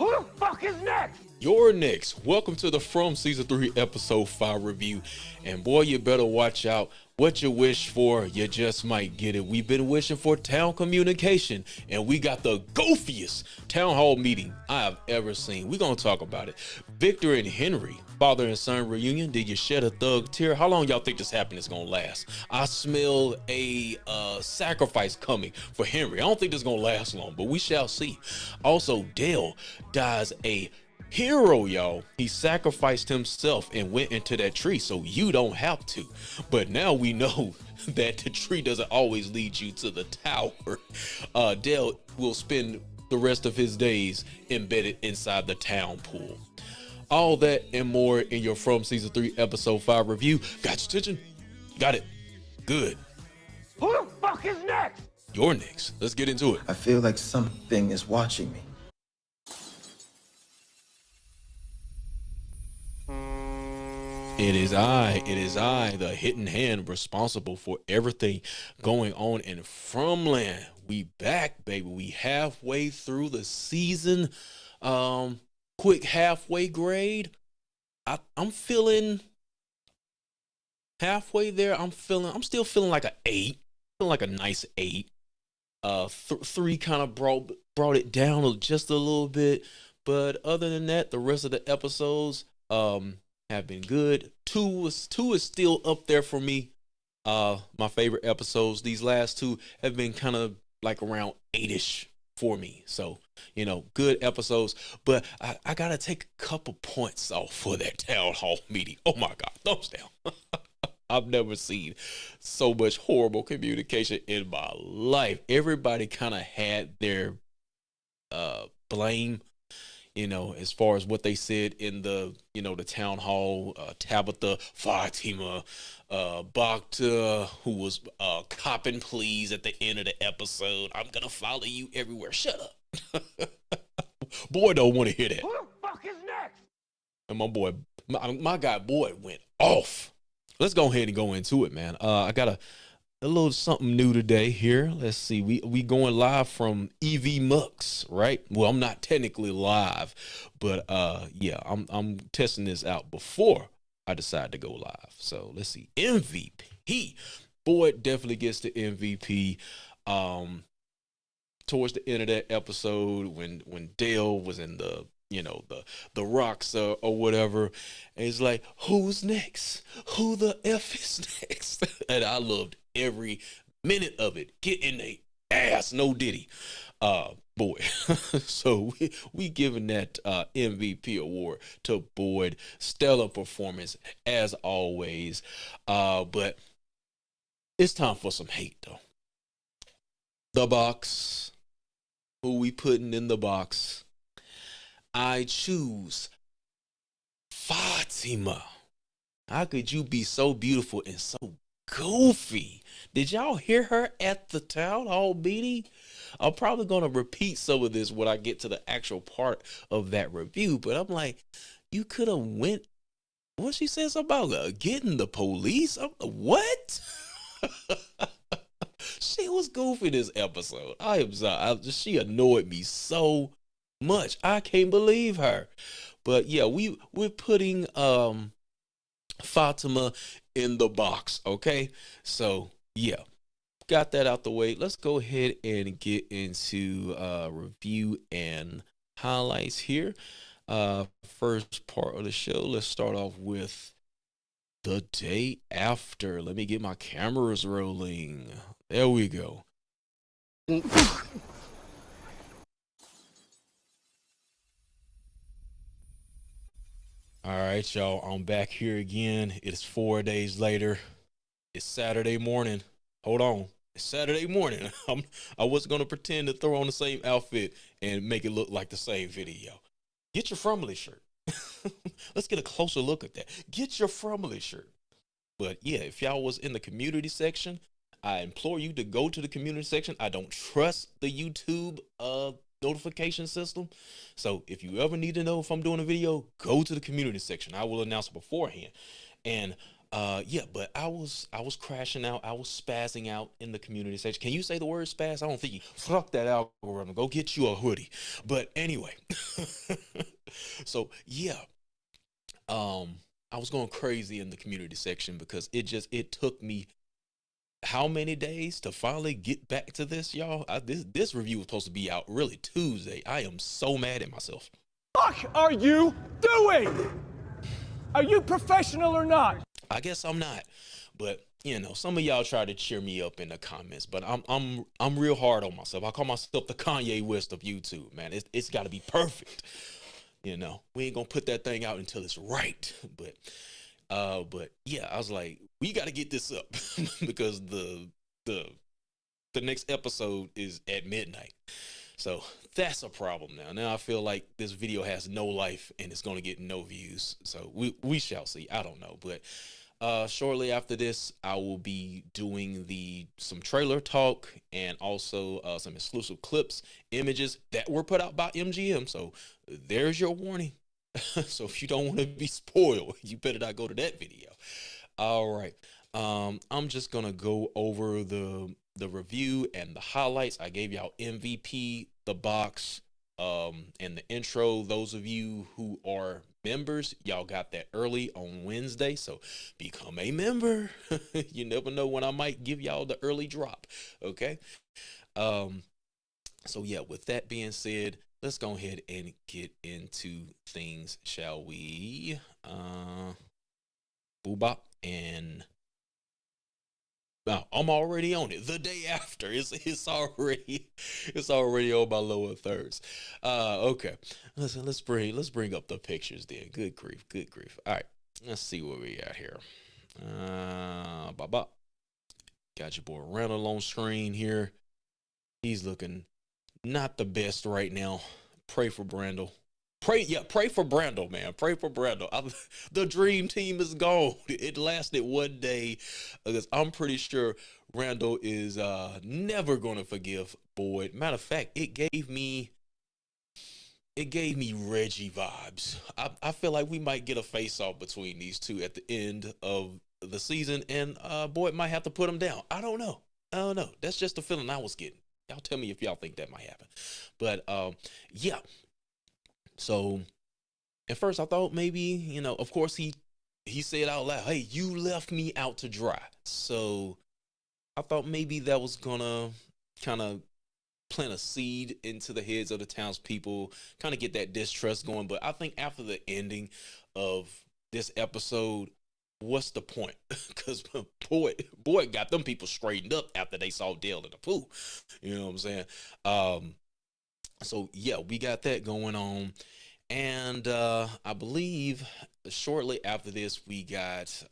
Who the fuck is next? You're next. Welcome to the From Season 3 Episode 5 review. And boy, you better watch out. What you wish for, you just might get it. We've been wishing for town communication, and we got the goofiest town hall meeting I have ever seen. We're going to talk about it. Victor and Henry, father and son reunion. Did you shed a thug tear? How long y'all think this happiness is going to last? I smell a sacrifice coming for Henry. I don't think this is going to last long, but we shall see. Also, Dale dies a hero, y'all. He sacrificed himself and went into that tree so you don't have to. But now we know that the tree doesn't always lead you to the tower. Dale will spend the rest of his days embedded inside the town pool. All that and more in your From Season 3 Episode 5 review. Got your attention? Got it. Good. Who the fuck is next? You're next. Let's get into it. I feel like something is watching me. It is I, the hidden hand responsible for everything going on in Fromland. We back, baby. We halfway through the season. Quick halfway grade. I'm feeling halfway there. I'm still feeling like an 8. Feeling like a nice 8. 3 kind of brought it down just a little bit. But other than that, the rest of the episodes, have been good. 2 is still up there for me. My favorite episodes. These last 2 have been kind of like around 8ish for me. So, good episodes. But I gotta take a couple points off for that town hall meeting. Oh my God, thumbs down. I've never seen so much horrible communication in my life. Everybody kind of had their blame, as far as what they said in the, the town hall. Tabitha, Fatima, Bhakta, who was copping pleas at the end of the episode. I'm gonna follow you everywhere. Shut up. Boy don't want to hear that. Who the fuck is next? And my boy, my guy Boyd went off. Let's go ahead and go into it, man. I got a little something new today here. Let's see. We going live from EV Mux, right? Well, I'm not technically live, but yeah, I'm testing this out before I decide to go live. So let's see. MVP. Boyd definitely gets the MVP. Towards the end of that episode, when Dale was in the the rocks or whatever, and it's like, who's next? Who the F is next? And I loved every minute of it. Get in the ass, no diddy. Boy. So we giving that MVP award to Boyd. Stellar performance as always. But it's time for some hate though. The box. Who we putting in the box? I choose Fatima. How could you be so beautiful and so goofy? Did y'all hear her at the town hall meeting? I'm probably going to repeat some of this when I get to the actual part of that review, but I'm like, you could have went, what she said something about getting the police? What? She was goofy this episode. I am sorry. She annoyed me so much. I can't believe her. But yeah, we're putting Fatima in the box, okay? So yeah, got that out the way. Let's go ahead and get into review and highlights here. First part of the show, let's start off with the day after. Let me get my cameras rolling. There we go. All right, y'all, I'm back here again. It's 4 days later. It's Saturday morning. Hold on. It's Saturday morning. I wasn't going to pretend to throw on the same outfit and make it look like the same video. Get your Frumley shirt. Let's get a closer look at that. Get your Frumley shirt. But yeah, if y'all was in the community section, I implore you to go to the community section. I don't trust the YouTube notification system. So if you ever need to know if I'm doing a video, go to the community section. I will announce it beforehand. And Yeah, but I was crashing out. I was spazzing out in the community section. Can you say the word spaz? I don't think you. Fuck that algorithm. Go get you a hoodie. But anyway, so yeah, I was going crazy in the community section because it took me how many days to finally get back to this, y'all. This review was supposed to be out really Tuesday. I am so mad at myself. Fuck are you doing? Are you professional or not? I guess I'm not, but some of y'all try to cheer me up in the comments, but I'm real hard on myself. I call myself the Kanye West of YouTube, man. It's got to be perfect. We ain't gonna put that thing out until it's right. But yeah, I was like, we got to get this up because the next episode is at midnight. So that's a problem now. Now I feel like this video has no life and it's going to get no views. So we shall see. I don't know. But shortly after this, I will be doing some trailer talk and also some exclusive clips, images that were put out by MGM. So there's your warning. So if you don't want to be spoiled, you better not go to that video. All right. I'm just going to go over the review and the highlights. I gave y'all MVP, the box, and the intro. Those of you who are members, y'all got that early on Wednesday, so become a member. You never know when I might give y'all the early drop. Okay. So yeah, with that being said, let's go ahead and get into things, shall we? Boobop and no, I'm already on it. The day after, it's already on my lower thirds. Okay. Listen, let's bring up the pictures then. Good grief. All right, let's see what we got here. Bop. Got your boy Randall on screen here. He's looking not the best right now. Pray for Brandel. Pray for Brandel, man. Pray for Brandel. The dream team is gone. It lasted one day because I'm pretty sure Randall is never going to forgive Boyd. Matter of fact, it gave me Reggie vibes. I feel like we might get a face-off between these two at the end of the season, and Boyd might have to put him down. I don't know. That's just the feeling I was getting. Y'all tell me if y'all think that might happen. But yeah. So at first I thought maybe, of course he said out loud, hey, you left me out to dry. So I thought maybe that was gonna kind of plant a seed into the heads of the townspeople, kind of get that distrust going. But I think after the ending of this episode, what's the point? Because boy got them people straightened up after they saw Dale in the pool. You know what I'm saying? So yeah, we got that going on. And I believe shortly after this, we got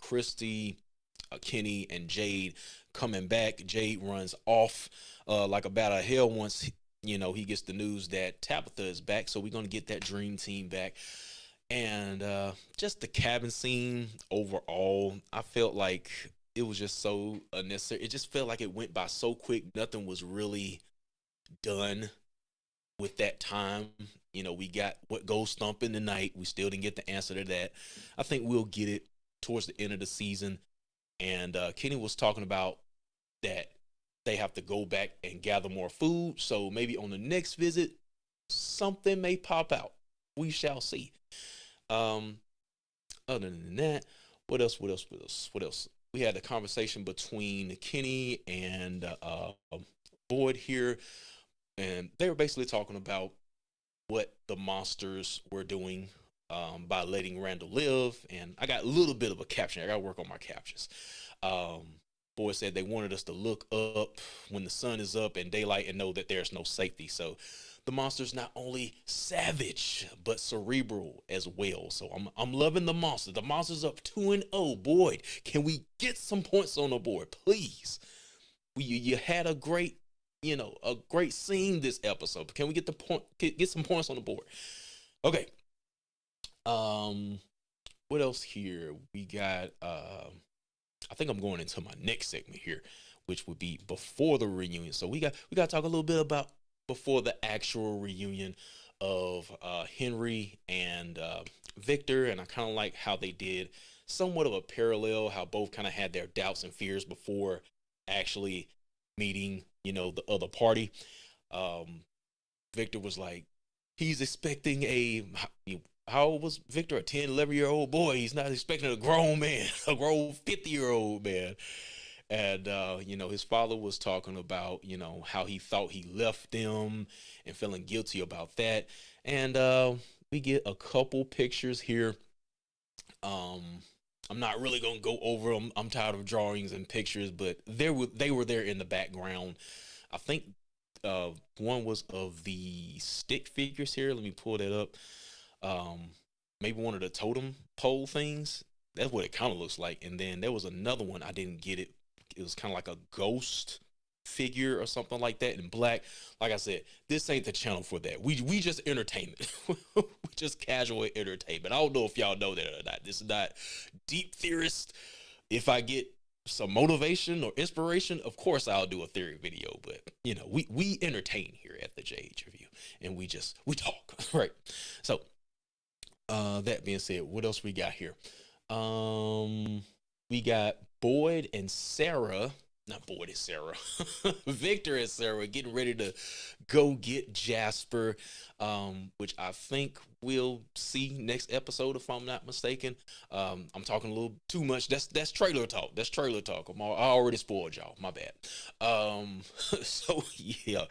Christy, Kenny, and Jade coming back. Jade runs off like a bat out of hell once he gets the news that Tabitha is back. So we're gonna get that dream team back. And just the cabin scene overall, I felt like it was just so unnecessary. It just felt like it went by so quick. Nothing was really done with that time. We got what goes thumping tonight. We still didn't get the answer to that. I think we'll get it towards the end of the season. And Kenny was talking about that they have to go back and gather more food. So maybe on the next visit, something may pop out. We shall see. Other than that, what else? We had a conversation between Kenny and Boyd here. And they were basically talking about what the monsters were doing by letting Randall live. And I got a little bit of a caption. I got to work on my captions. Boyd said they wanted us to look up when the sun is up and daylight and know that there's no safety. So the monster's not only savage, but cerebral as well. So I'm loving the monster. The monster's up 2-0. Boyd, can we get some points on the board, please? You had a great scene this episode. Can we get get some points on the board? Okay. What else here? We got I think I'm going into my next segment here, which would be before the reunion. So we got to talk a little bit about before the actual reunion of Henry and Victor, and I kind of like how they did somewhat of a parallel, how both kind of had their doubts and fears before actually meeting, the other party. Victor was like, he's expecting how old was Victor? A 10, 11-year-old boy. He's not expecting a grown man, a grown 50-year-old man. And, his father was talking about, how he thought he left them and feeling guilty about that. And we get a couple pictures here. I'm not really going to go over them. I'm tired of drawings and pictures, but they were there in the background. I think one was of the stick figures here. Let me pull that up. Maybe one of the totem pole things. That's what it kind of looks like. And then there was another one. I didn't get it. It was kind of like a ghost figure or something like that in black. Like I said, this ain't the channel for that. We just entertainment. We just casual entertainment. I don't know if y'all know that or not. This is not deep theorist. If I get some motivation or inspiration, of course I'll do a theory video, but we entertain here at the JH Review, and we talk, right? So that being said, what else we got here? We got Boyd and Sarah, not Boyd and Sarah, Victor and Sarah getting ready to go get Jasper, which I think we'll see next episode if I'm not mistaken. I'm talking a little too much. That's trailer talk. That's trailer talk. I already spoiled y'all. My bad. So yeah,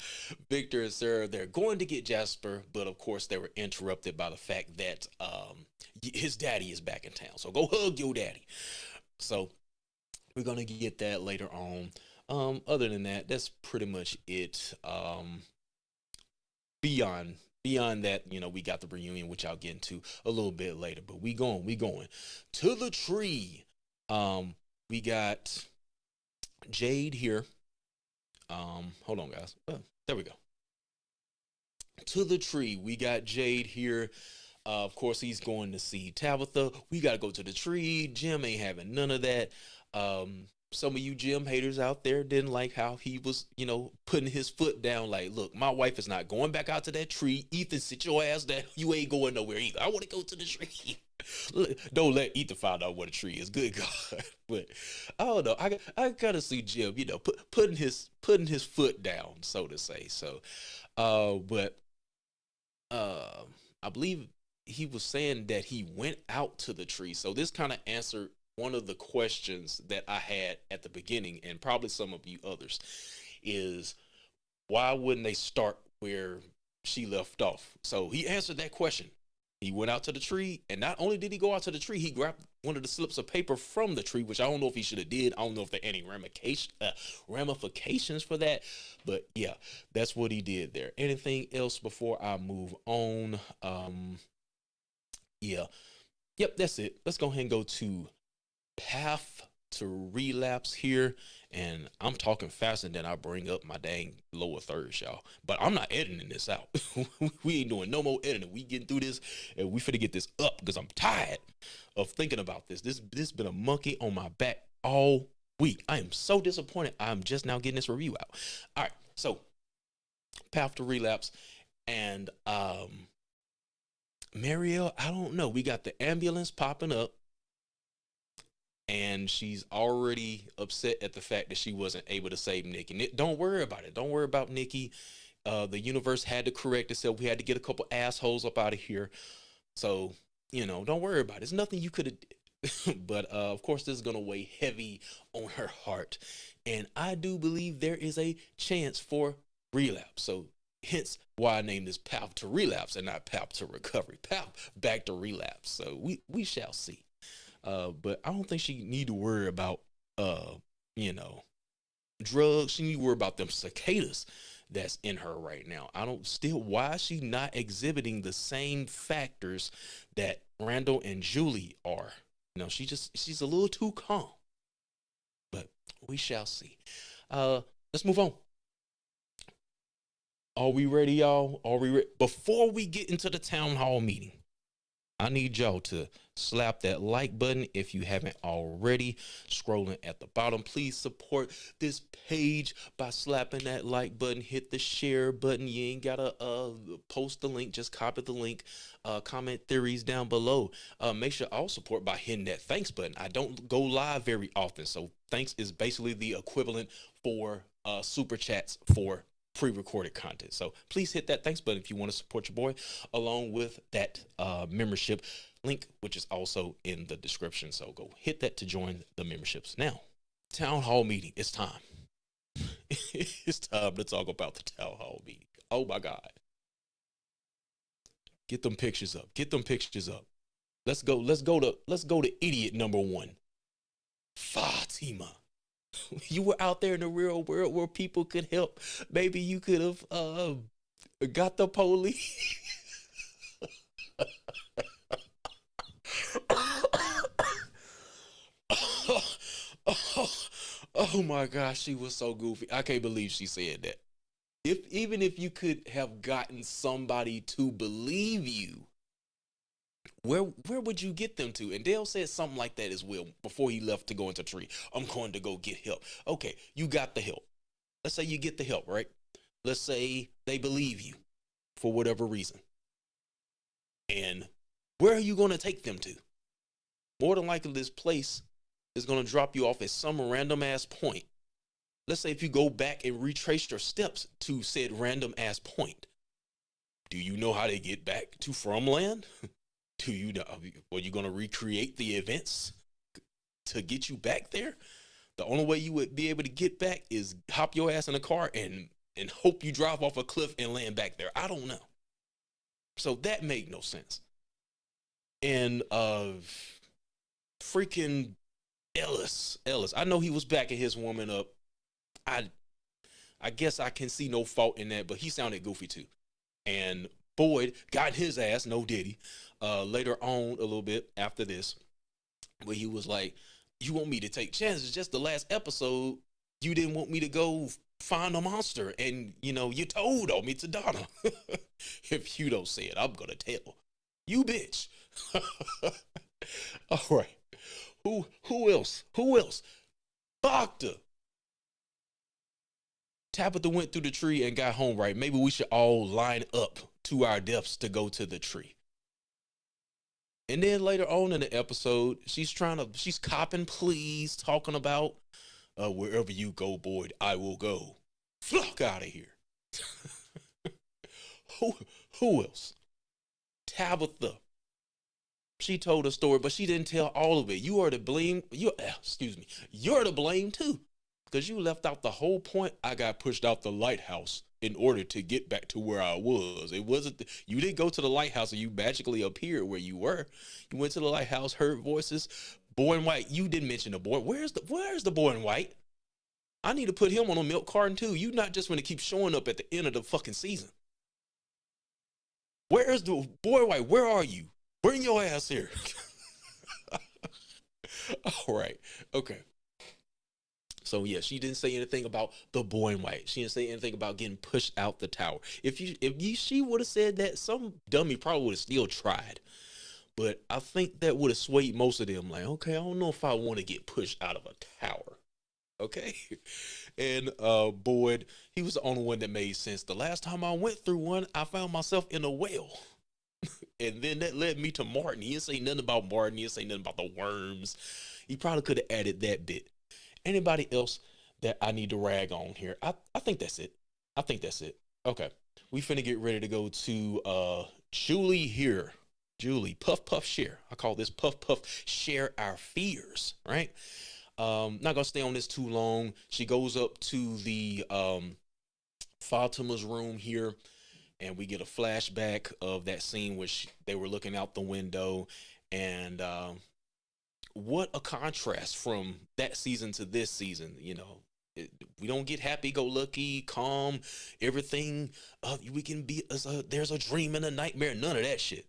Victor and Sarah, they're going to get Jasper, but of course they were interrupted by the fact that his daddy is back in town. So go hug your daddy. So we're gonna get that later on. Other than that, that's pretty much it. Beyond that, we got the reunion, which I'll get into a little bit later. But we going to the tree. We got Jade here. Hold on, guys. There we go. To the tree. We got Jade here. Of course, he's going to see Tabitha. We got to go to the tree. Jim ain't having none of that. Some of you Jim haters out there didn't like how he was, putting his foot down. Like, look, my wife is not going back out to that tree. Ethan, sit your ass down. You ain't going nowhere either. I want to go to the tree. Don't let Ethan find out what a tree is. Good God. But I don't know. I gotta see Jim, putting his foot down, so to say. So, but I believe he was saying that he went out to the tree. So this kind of answered one of the questions that I had at the beginning, and probably some of you others, is why wouldn't they start where she left off? So he answered that question. He went out to the tree, and not only did he go out to the tree, he grabbed one of the slips of paper from the tree, which I don't know if he should have did. I don't know if there are any ramifications for that, but yeah, that's what he did there. Anything else before I move on? Yep, that's it. Let's go ahead and go to Path to Relapse here, and I'm talking faster than I bring up my dang lower thirds, y'all. But I'm not editing this out. We ain't doing no more editing. We getting through this, and we finna get this up because I'm tired of thinking about this. This been a monkey on my back all week. I am so disappointed. I'm just now getting this review out. All right, so Path to Relapse, and Mariel, I don't know. We got the ambulance popping up, and she's already upset at the fact that she wasn't able to save Nikki. Don't worry about it. Don't worry about Nikki. The universe had to correct itself. We had to get a couple assholes up out of here. So, don't worry about it. It's nothing you could have. But of course, this is going to weigh heavy on her heart. And I do believe there is a chance for relapse. So hence why I named this Path to Relapse and not Path to Recovery. Path back to relapse. So we shall see. But I don't think she need to worry about, drugs. She need to worry about them cicadas that's in her right now. Why is she not exhibiting the same factors that Randall and Julie are? She's a little too calm, but we shall see. Let's move on. Are we ready, y'all? Are we ready? Before we get into the town hall meeting, I need y'all to slap that like button if you haven't already. Scrolling at the bottom, please support this page by slapping that like button. Hit the share button. You ain't gotta post the link, just copy the link. Comment theories down below. Make sure I'll support by hitting that thanks button. I don't go live very often, so thanks is basically the equivalent for super chats for pre-recorded content. So please hit that thanks button if you want to support your boy, along with that membership link, which is also in the description. So go hit that to join the memberships. Now, town hall meeting. It's time. It's time to talk about the town hall meeting. Oh my God. Get them pictures up. Get them pictures up. Let's go to idiot number one. Fatima. You were out there in the real world where people could help. Maybe you could have got the police. Oh my gosh, she was so goofy. I can't believe she said that. Even if you could have gotten somebody to believe you, where would you get them to? And Dale said something like that as well before he left to go into the tree. I'm going to go get help. Okay, you got the help. Let's say you get the help, right? Let's say they believe you for whatever reason. And where are you going to take them to? More than likely, this place is going to drop you off at some random ass point. Let's say if you go back and retrace your steps to said random ass point, do you know how to get back to Fromland? Do you know? Are you going to recreate the events to get you back there? The only way you would be able to get back is hop your ass in a car and hope you drive off a cliff and land back there. I don't know. So that made no sense. And freaking Ellis. I know he was backing his woman up. I guess I can see no fault in that, but he sounded goofy too. And Boyd got his ass, no Diddy, later on a little bit after this, where he was like, you want me to take chances? Just the last episode, you didn't want me to go find a monster, and you told on me to Donna. If you don't say it, I'm gonna tell you, bitch. All right, who else? Doctor. Tabitha went through the tree and got home, right? Maybe we should all line up to our deaths to go to the tree. And then later on in the episode, she's copping pleas, talking about wherever you go, Boyd, I will go. Fuck out of here. Who else? Tabitha. She told a story, but she didn't tell all of it. You are to blame. You're to blame too. Because you left out the whole point. I got pushed out the lighthouse in order to get back to where I was. It wasn't, you didn't go to the lighthouse and you magically appeared where you were. You went to the lighthouse, heard voices. Boy in white, you didn't mention the boy. Where's the boy in white? I need to put him on a milk carton too. You not just going to keep showing up at the end of the fucking season. Where's the boy in white? Where are you? Bring your ass here. All right. Okay. So yeah, she didn't say anything about the boy in white. She didn't say anything about getting pushed out the tower. She would have said that, some dummy probably would have still tried. But I think that would have swayed most of them. Like, okay, I don't know if I want to get pushed out of a tower. Okay. And Boyd, he was the only one that made sense. The last time I went through one, I found myself in a well. And then that led me to Martin. He didn't say nothing about Martin. He didn't say nothing about the worms. He probably could have added that bit. Anybody else that I need to rag on here? I think that's it. Okay. We finna get ready to go to Julie here. Julie, Puff share. I call this Puff share our fears, right? Not gonna stay on this too long. She goes up to the Fatima's room here, and we get a flashback of that scene where they were looking out the window, and what a contrast from that season to this season. We don't get happy-go-lucky, calm, everything. We can be, there's a dream and a nightmare, none of that shit.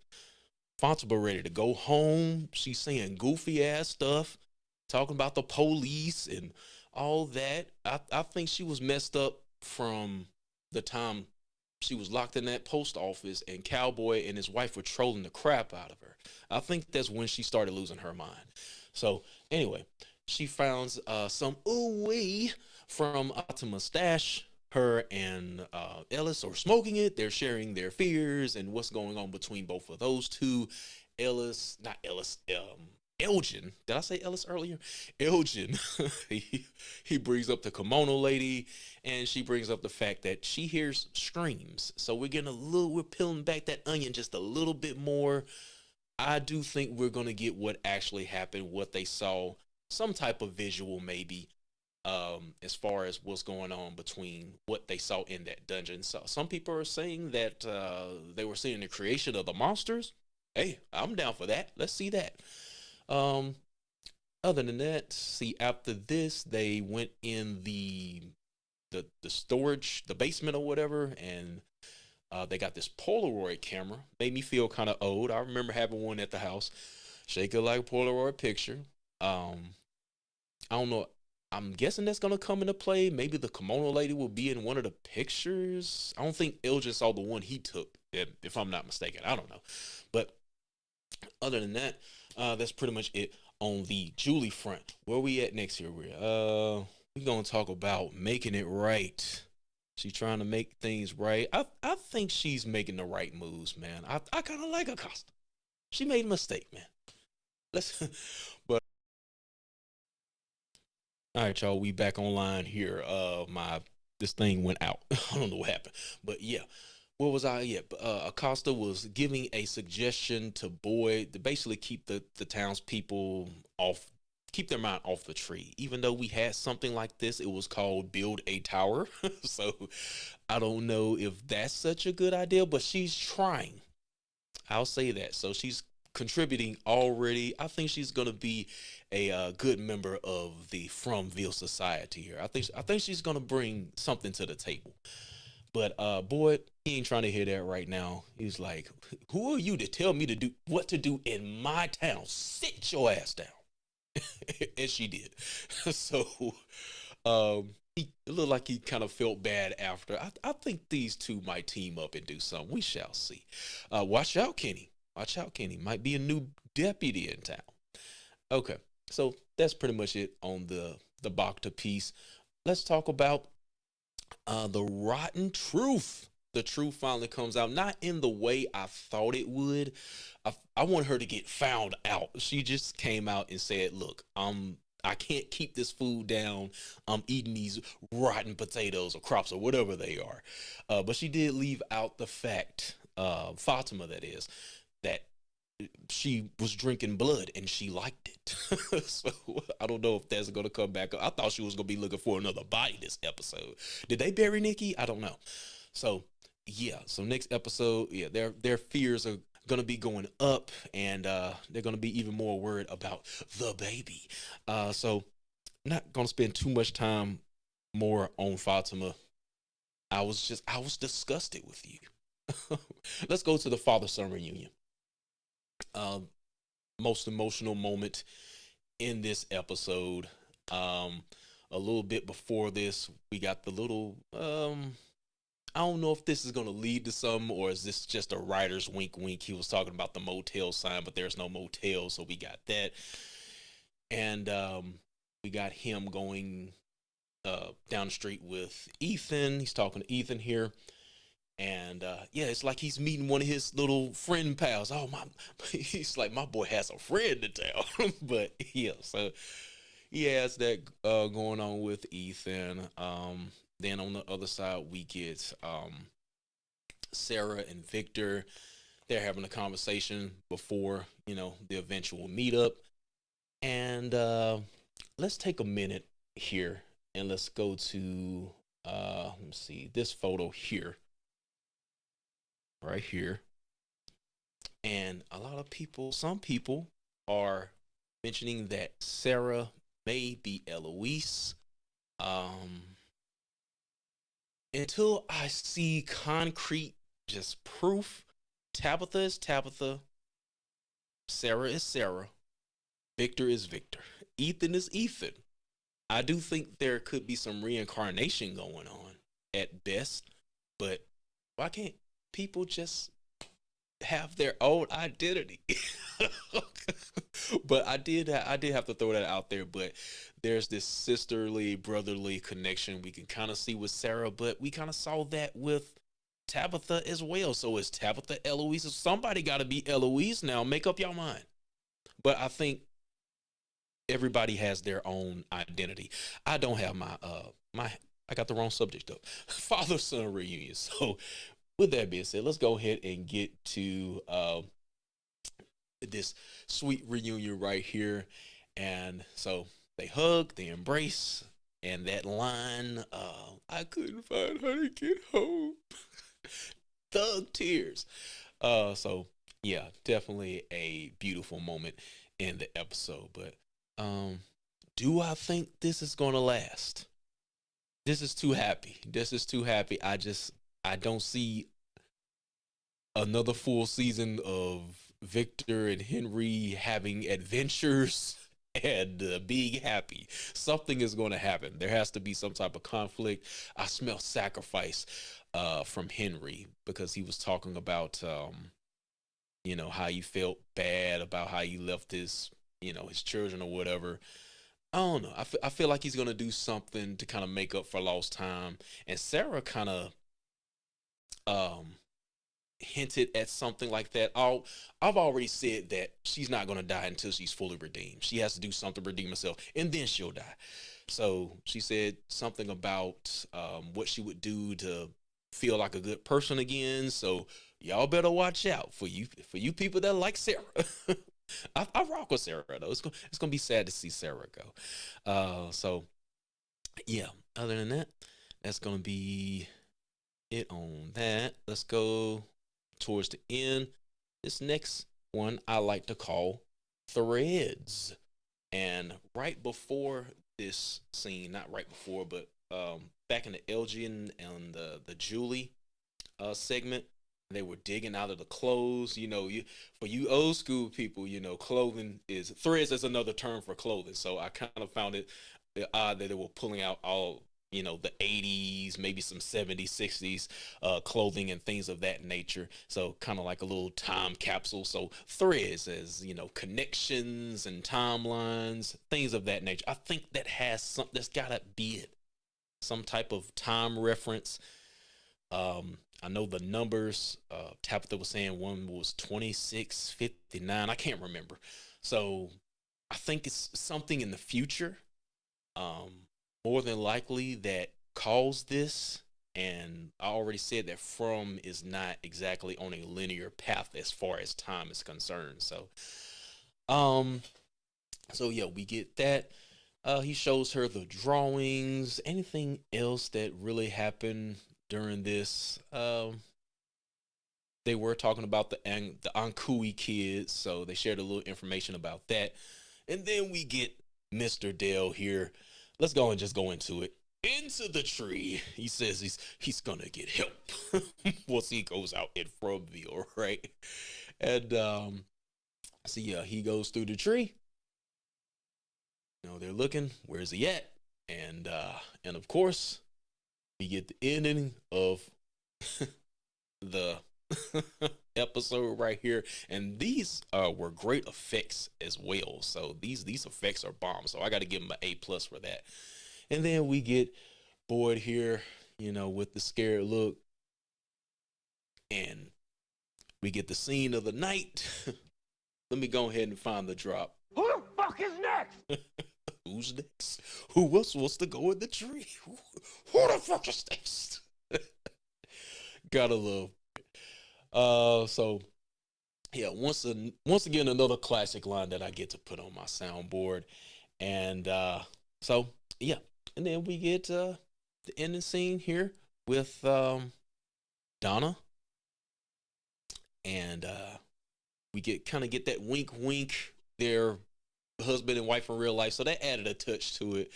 Fatima ready to go home. She's saying goofy ass stuff, talking about the police and all that. I think she was messed up from the time she was locked in that post office, and Cowboy and his wife were trolling the crap out of her. I think that's when she started losing her mind. So anyway, she finds some ooh-wee from Optima's stash. Her and Ellis are smoking it. They're sharing their fears and what's going on between both of those two. Elgin. Did I say Ellis earlier? Elgin. he brings up the kimono lady, and she brings up the fact that she hears screams. So we're peeling back that onion just a little bit more. I do think we're gonna get what actually happened, what they saw, some type of visual maybe, as far as what's going on between what they saw in that dungeon. So some people are saying that they were seeing the creation of the monsters. Hey, I'm down for that. Let's see that. Other than that, see, after this, they went in the storage, the basement or whatever, and they got this Polaroid camera. Made me feel kind of old. I remember having one at the house. Shake it like a Polaroid picture. I don't know. I'm guessing that's gonna come into play. Maybe the kimono lady will be in one of the pictures. I don't think Elgin saw the one he took, if I'm not mistaken. I don't know. But other than that, that's pretty much it on the Julie front. Where we at next here? We're gonna talk about making it right. She's trying to make things right. I think she's making the right moves, man. I kind of like Acosta. She made a mistake, man. But all right, y'all. We back online here. This thing went out. I don't know what happened, but yeah. What was I? Yeah, Acosta was giving a suggestion to Boyd to basically keep the townspeople off, keep their mind off the tree. Even though we had something like this, it was called Build a Tower. So I don't know if that's such a good idea, but she's trying. I'll say that. So she's contributing already. I think she's gonna be a good member of the Fromville Society here. I think she's gonna bring something to the table. But Boyd, he ain't trying to hear that right now. He's like, "Who are you to tell me to do what to do in my town? Sit your ass down." And she did. So it looked like he kind of felt bad after. I think these two might team up and do something. We shall see. Watch out, Kenny. Watch out, Kenny. Might be a new deputy in town. Okay, so that's pretty much it on the Bacta piece. Let's talk about the rotten truth. The truth finally comes out, not in the way I thought it would. I want her to get found out. She just came out and said, "Look, I can't keep this food down. I'm eating these rotten potatoes or crops or whatever they are." But she did leave out the fact, Fatima, that is, that she was drinking blood and she liked it. So I don't know if that's going to come back. I thought she was going to be looking for another body this episode. Did they bury Nikki? I don't know. So yeah, so next episode, yeah, their fears are going to be going up, and they're going to be even more worried about the baby. So not going to spend too much time more on Fatima. I was disgusted with you. Let's go to the father-son reunion. Most emotional moment in this episode. A little bit before this, we got the little I don't know if this is going to lead to something, or is this just a writer's wink wink. He was talking about the motel sign, but there's no motel, so we got that. And we got him going down the street with Ethan. He's talking to Ethan here. And yeah, it's like he's meeting one of his little friend pals. Oh my, he's like, my boy has a friend in town. But yeah, so he has that going on with Ethan. Then on the other side, we get Sarah and Victor. They're having a conversation before, the eventual meetup. And let's take a minute here and let's go to let me see this photo here. Right here. And some people are mentioning that Sarah may be Eloise. Until I see concrete, just proof, Tabitha is Tabitha, Sarah is Sarah, Victor is Victor, Ethan is Ethan. I do think there could be some reincarnation going on at best, but Why can't people just have their own identity? But I did have to throw that out there. But there's this sisterly, brotherly connection we can kind of see with Sarah, but we kind of saw that with Tabitha as well. So is Tabitha Eloise? Somebody got to be Eloise now. Make up your mind. But I think everybody has their own identity. I don't have I got the wrong subject up. Father son reunion. So with that being said, let's go ahead and get to this sweet reunion right here. And so they hug, they embrace, and that line, I couldn't find how to get home. Thug tears. So yeah, definitely a beautiful moment in the episode. But do I think this is gonna last? This is too happy. This is too happy. I don't see another full season of Victor and Henry having adventures and being happy. Something is going to happen. There has to be some type of conflict. I smell sacrifice from Henry, because he was talking about how he felt bad about how he left his his children or whatever. I don't know. I feel like he's gonna do something to kind of make up for lost time. And Sarah kind of hinted at something like that. I've already said that she's not gonna die until she's fully redeemed. She has to do something to redeem herself, and then she'll die. So she said something about what she would do to feel like a good person again. So y'all better watch out for you people that like Sarah. I rock with Sarah though. It's gonna be sad to see Sarah go. So yeah. Other than that, that's gonna be it on that. Let's go towards the end. This next one I like to call Threads. And right before this scene, not right before, but back in the Elgin and the Julie segment, they were digging out of the clothes. For you old school people, clothing is threads is another term for clothing. So I kind of found it odd that they were pulling out all the 80s, maybe some 70s, 60s clothing and things of that nature. So kind of like a little time capsule. So threads as connections and timelines, things of that nature. I think that has something that's gotta be it. Some type of time reference. I know the numbers. Tabitha was saying one was 2659. I can't remember. So I think it's something in the future, more than likely, that caused this. And I already said that From is not exactly on a linear path as far as time is concerned. So yeah, we get that. He shows her the drawings. Anything else that really happened during this? They were talking about the Ankui kids, so they shared a little information about that. And then we get Mr. Dale here. Let's go and just go into it. Into the tree. He says he's gonna get help once he goes out in Fromville, right? And so yeah, he goes through the tree. They're looking. Where's he at? And of course, we get the ending of the episode right here. And these were great effects as well. So these effects are bomb. So I got to give him an A+ for that. And then we get Boyd here, with the scared look. And we get the scene of the night. Let me go ahead and find the drop. Who the fuck is next? Who's next? Who else wants to go in the tree? Who the fuck is next? Gotta love. So yeah, once again, another classic line that I get to put on my soundboard. And so yeah, and then we get the ending scene here with Donna, and we get that wink. They're husband and wife in real life, so that added a touch to it.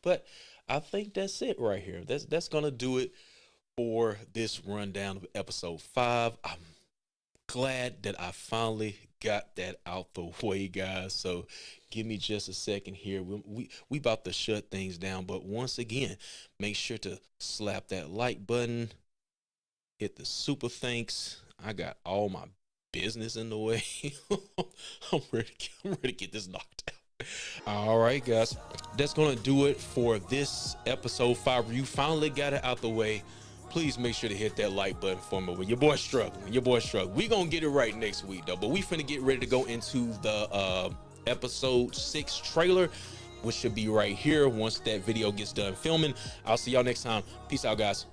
But I think that's it right here. That's gonna do it for this rundown of episode 5. I'm glad that I finally got that out the way, guys. So give me just a second here. We about to shut things down, but once again, make sure to slap that like button, hit the super thanks. I got all my business in the way. I'm ready to get this knocked out. All right, guys, that's gonna do it for this episode 5 review. Finally got it out the way. Please make sure to hit that like button for me. When your boy's struggling. We gonna get it right next week though. But we finna get ready to go into the episode 6 trailer, which should be right here once that video gets done filming. I'll see y'all next time. Peace out, guys.